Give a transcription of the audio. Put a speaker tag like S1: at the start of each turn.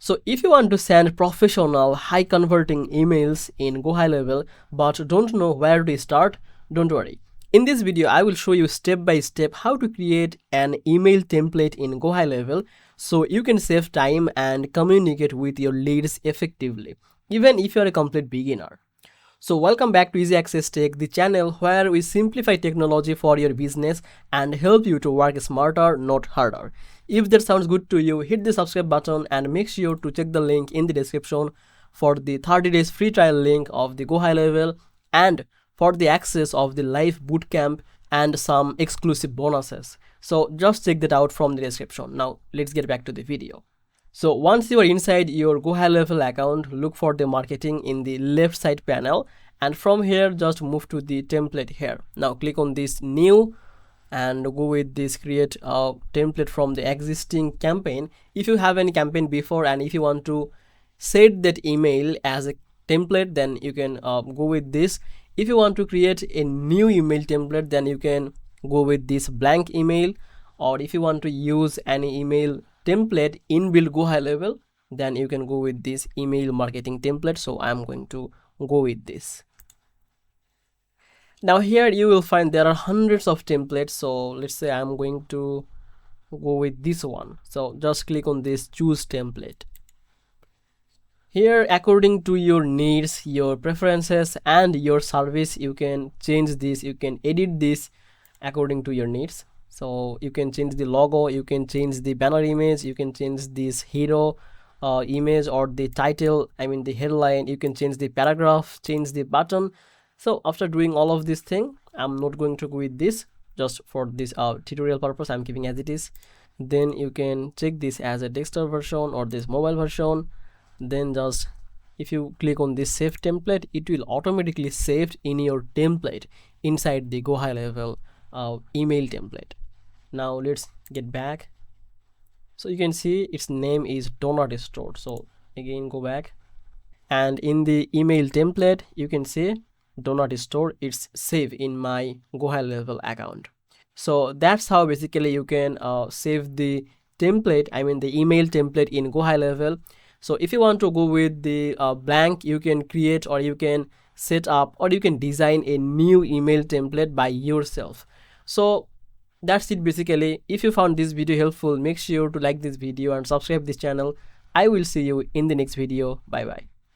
S1: So if you want to send professional, high converting emails in GoHighLevel but don't know where to start, don't worry. In this video, I will show you step by step how to create an email template in GoHighLevel so you can save time and communicate with your leads effectively, even if you are a complete beginner. So welcome back to Easy Access Tech, the channel where we simplify technology for your business and help you to work smarter, not harder. If that sounds good to you, hit the subscribe button and make sure to check the link in the description for the 30 days free trial link of the GoHighLevel and for the access of the live bootcamp and some exclusive bonuses. So just check that out from the description. Now let's get back to the video. So once you are inside your GoHighLevel account, look for the marketing in the left side panel, and from here just move to the template here. Now click on this new and go with this create a template from the existing campaign. If you have any campaign before and if you want to set that email as a template, then you can go with this. If you want to create a new email template, then you can go with this blank email, or if you want to use any email template inbuilt GoHighLevel, then you can go with this email marketing template. So I'm going to go with this. Now here you will find there are hundreds of templates. So let's say I'm going to go with this one. So just click on this choose template. Here, according to your needs, your preferences and your service, you can change this, you can edit this according to your needs. So you can change the logo, you can change the banner image, you can change this hero image or the title, I mean the headline, you can change the paragraph, change the button. So after doing all of this thing, I'm not going to go with this, just for this tutorial purpose I'm keeping as it is. Then you can check this as a desktop version or this mobile version. Then just if you click on this save template, it will automatically save in your template inside the GoHighLevel email template. Now let's get back. So you can see its name is do not store. So again go back, and in the email template you can see do not store, it's save in my GoHighLevel account. So that's how basically you can save the template, I mean the email template in GoHighLevel. So if you want to go with the blank, you can create or you can set up or you can design a new email template by yourself. So that's it basically. If you found this video helpful, make sure to like this video and subscribe this channel. I will see you in the next video. Bye bye.